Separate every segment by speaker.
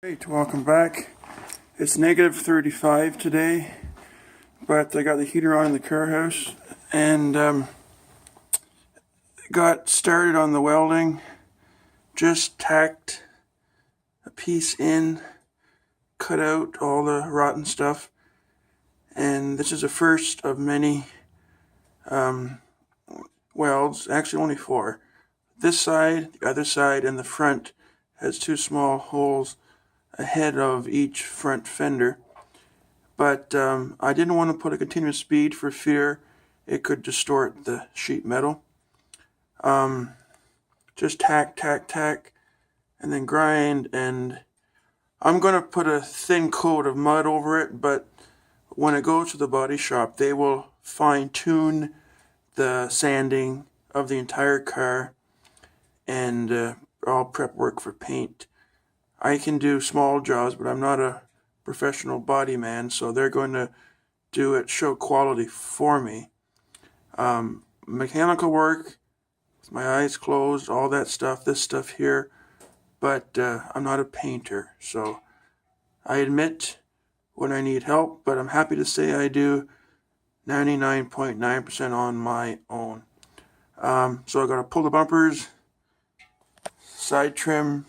Speaker 1: Great, welcome back. It's negative 35 today, but I got the heater on in the car house and got started on the welding. Just tacked a piece in, cut out all the rotten stuff, and this is the first of many welds, actually only 4. This side, the other side, and the front has 2 small holes ahead of each front fender, but I didn't want to put a continuous speed for fear it could distort the sheet metal. Just tack, and then grind, and I'm going to put a thin coat of mud over it, but when I go to the body shop, they will fine-tune the sanding of the entire car and all prep work for paint. I can do small jobs, but I'm not a professional body man, so they're going to do it, show quality for me. Mechanical work, with my eyes closed, all that stuff, this stuff here, but I'm not a painter, so I admit when I need help, but I'm happy to say I do 99.9% on my own. So I got to pull the bumpers, side trim,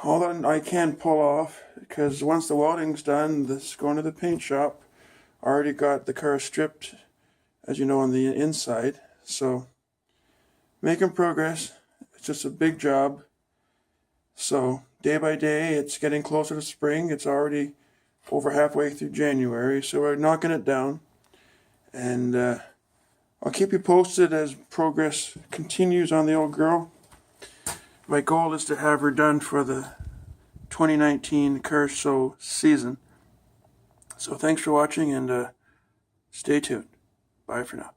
Speaker 1: all that I can pull off, because once the welding's done, this is going to the paint shop. I already got the car stripped, as you know, on the inside, so making progress. It's just a big job. So day by day, it's getting closer to spring. It's already over halfway through January, so we're knocking it down, and I'll keep you posted as progress continues on the old girl. My goal is to have her done for the 2019 car show season. So thanks for watching, and stay tuned. Bye for now.